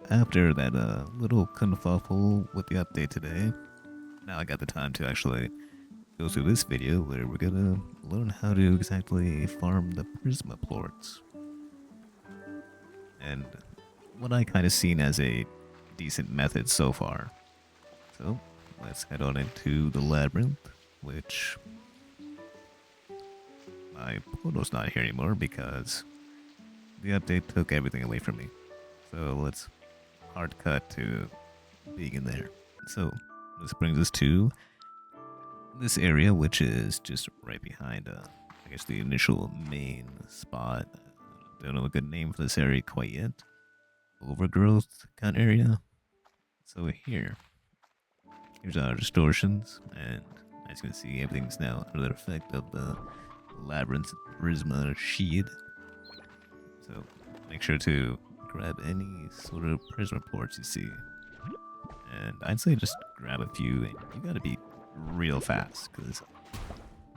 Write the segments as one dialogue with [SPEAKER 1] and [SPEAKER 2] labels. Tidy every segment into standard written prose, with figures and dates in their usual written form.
[SPEAKER 1] after that little kerfuffle with the update today, now I got the time to actually go through this video where we're gonna learn how to exactly farm the Prisma Plorts. And what I kind of seen as a decent method so far. So let's head on into the labyrinth, which my portal's not here anymore because the update took everything away from me. So let's hard cut to being in there. So this brings us to this area, which is just right behind, I guess, the initial main spot. Don't know a good name for this area quite yet. Overgrowth kind of area. So here's our distortions, and as you can see, everything's now under the effect of the Labyrinth Prisma Shield. So make sure to grab any sort of Prisma Plorts you see. And I'd say just grab a few, and you gotta be real fast, because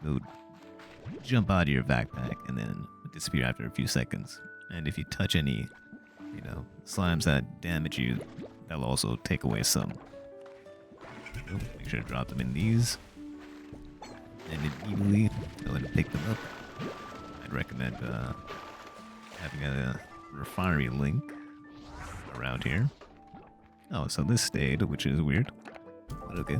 [SPEAKER 1] they'll jump out of your backpack and then disappear after a few seconds. And if you touch any, slimes that damage you, that'll also take away some. So make sure to drop them in these, and immediately go ahead and pick them up. I'd recommend having a refinery link around here. Oh, so this stayed, which is weird, but okay.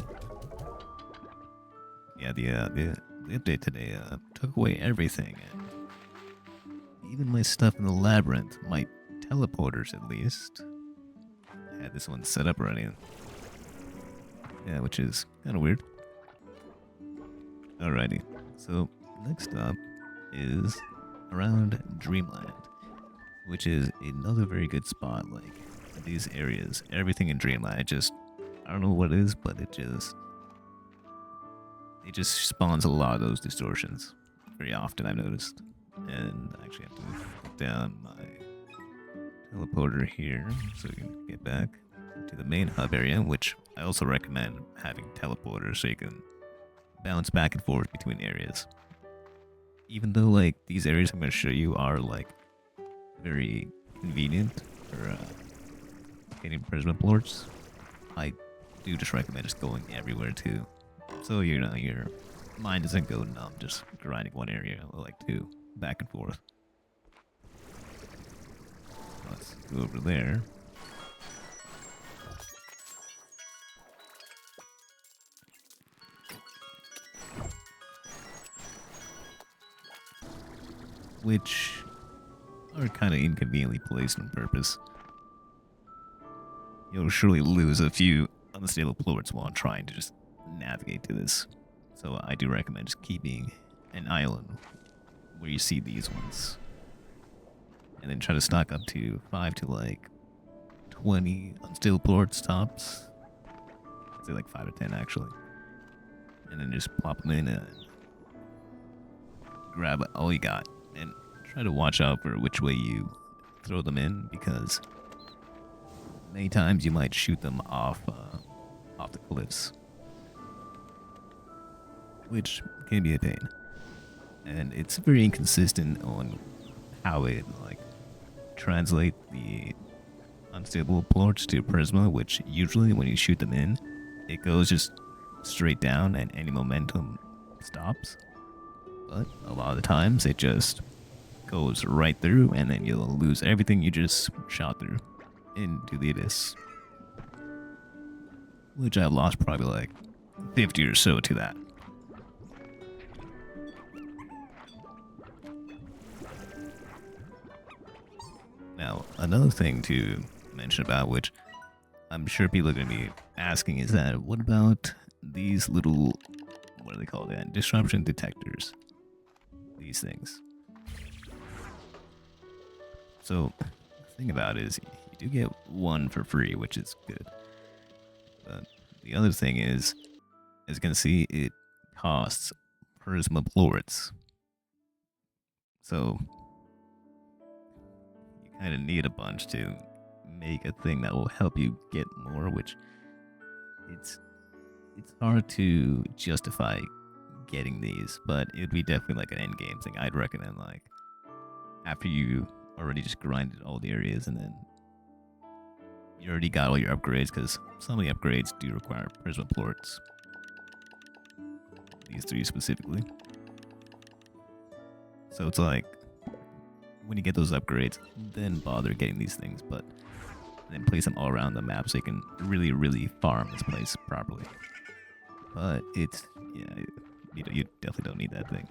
[SPEAKER 1] Yeah, the update today took away everything, and even my stuff in the labyrinth, my teleporters at least. I had this one set up already. Yeah, which is kind of weird. Alrighty, so next up is around Dreamland, which is another very good spot. Like these areas, everything in Dreamland, I don't know what it is, but it just spawns a lot of those distortions very often, I've noticed. And I actually have to move down my teleporter here so we can get back to the main hub area, which I also recommend having teleporters so you can bounce back and forth between areas. Even though like these areas I'm going to show you are like very convenient for getting Prisma Plorts, I do just recommend just going everywhere too. So your mind doesn't go numb just grinding one area or like two back and forth. Let's go over there. Which are kind of inconveniently placed on purpose. You'll surely lose a few unstable plorts while trying to just navigate to this. So I do recommend just keeping an island where you see these ones. And then try to stock up to 5 to like 20 unstable plorts tops. I'd say like 5 to 10 actually. And then just plop them in and grab all you got. And try to watch out for which way you throw them in, because many times you might shoot them off the cliffs, which can be a pain. And it's very inconsistent on how it like translate the unstable plorts to Prisma, which usually when you shoot them in, it goes just straight down and any momentum stops. But a lot of the times it just goes right through, and then you'll lose everything you just shot through into the abyss. Which I've lost probably like 50 or so to that. Now, another thing to mention about, which I'm sure people are going to be asking, is that what about these little, what do they call that? Disruption detectors. These things. So, the thing about it is, you do get one for free, which is good. But the other thing is, as you can see, it costs Prisma Plorts. So, you kind of need a bunch to make a thing that will help you get more, which it's hard to justify getting these, but it would be definitely like an end game thing. I'd recommend like after you already just grinded all the areas and then you already got all your upgrades, because some of the upgrades do require Prisma Plorts. These 3 specifically. So it's like, when you get those upgrades, then bother getting these things, but then place them all around the map so you can really, really farm this place properly. But it's, yeah, you definitely don't need that thing.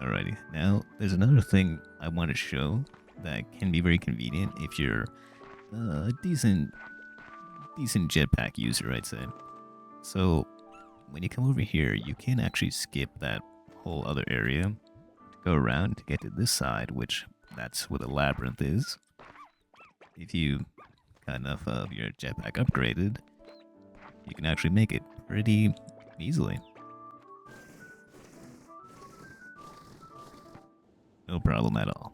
[SPEAKER 1] Alrighty, now there's another thing I want to show that can be very convenient if you're a decent jetpack user, I'd say. So when you come over here, you can actually skip that whole other area, go around to get to this side, which that's where the labyrinth is. If you got enough of your jetpack upgraded, you can actually make it pretty easily. No problem at all.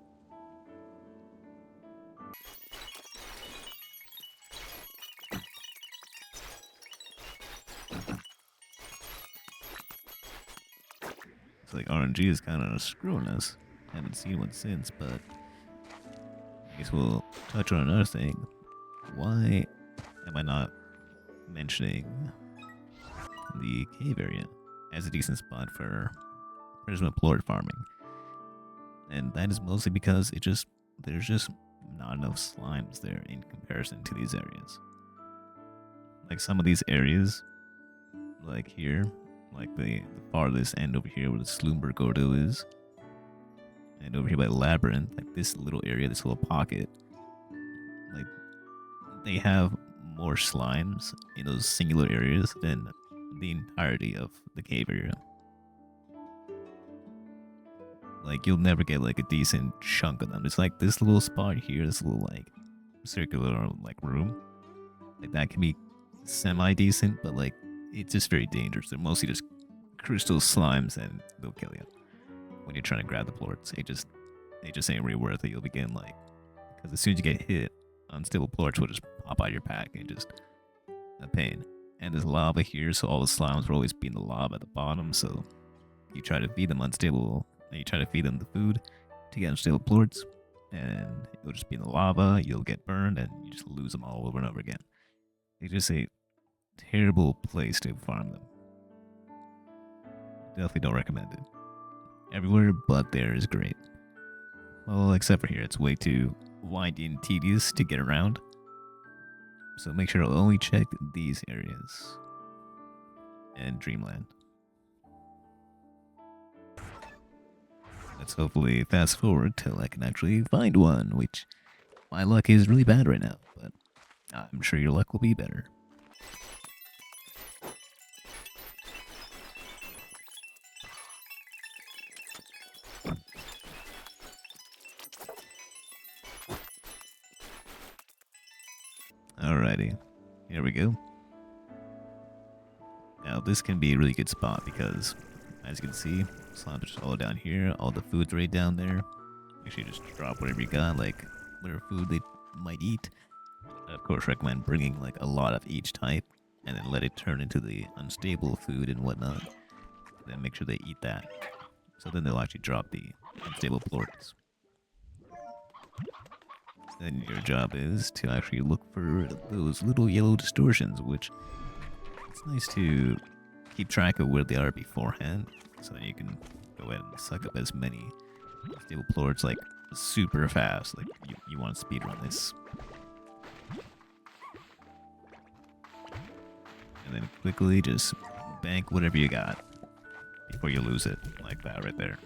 [SPEAKER 1] It's like RNG is kind of screwing us. Haven't seen one since, but I guess we'll touch on another thing. Why am I not mentioning the cave area as a decent spot for Prisma Plort farming? And that is mostly because there's just not enough slimes there in comparison to these areas. Like some of these areas, like here, like the farthest end over here where the Slumber Gordo is, and over here by the Labyrinth, like this little area, this little pocket, like they have more slimes in those singular areas than the entirety of the cave area. Like you'll never get like a decent chunk of them. It's like this little spot here, this little like circular like room, like that can be semi-decent, but like it's just very dangerous. They're mostly just crystal slimes and they'll kill you when you're trying to grab the plorts. It just ain't really worth it. You'll begin like, because as soon as you get hit, unstable plorts will just pop out your pack and just a pain. And there's lava here, so all the slimes will always be in the lava at the bottom. So you try to feed them unstable, and you try to feed them the food to get unstable plorts, and it'll just be in the lava. You'll get burned, and you just lose them all over and over again. It's just a terrible place to farm them. Definitely don't recommend it. Everywhere but there is great. Well, except for here, it's way too windy and tedious to get around. So make sure to only check these areas. And Dreamland. Let's hopefully fast forward till I can actually find one, which my luck is really bad right now, but I'm sure your luck will be better. Alrighty, here we go. Now this can be a really good spot because, as you can see, slimes are just all down here, all the food's right down there. Make sure you just drop whatever you got, like whatever food they might eat. I of course recommend bringing like a lot of each type, and then let it turn into the unstable food and whatnot. Then make sure they eat that. So then they'll actually drop the unstable plorts. Then your job is to actually look for those little yellow distortions, which it's nice to keep track of where they are beforehand, so that you can go ahead and suck up as many stable plorts like super fast. Like you want to speedrun this. And then quickly just bank whatever you got before you lose it, like that right there.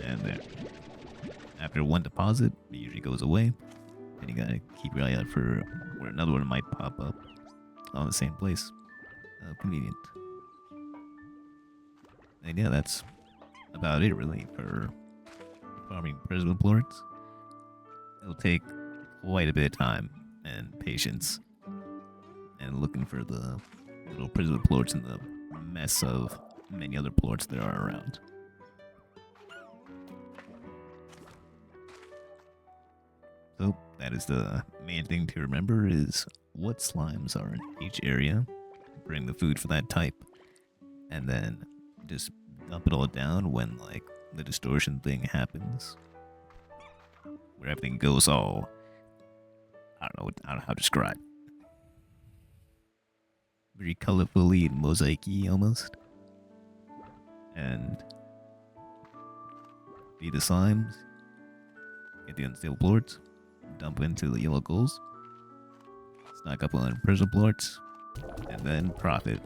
[SPEAKER 1] And there. After one deposit, it usually goes away. And you gotta keep your eye out for where another one might pop up on the same place. Convenient. And yeah, that's about it really for farming Prisma Plorts. It'll take quite a bit of time and patience and looking for the little Prisma Plorts in the mess of many other plorts that are around. So that is the main thing to remember, is what slimes are in each area. Bring the food for that type, and then just dump it all down when like the distortion thing happens, where everything goes all I don't know how to describe. Very colorfully and mosaic-y almost. And feed the slimes, get the unstable plorts, dump into the yellow goals, stock up on Prisma Plorts, and then profit.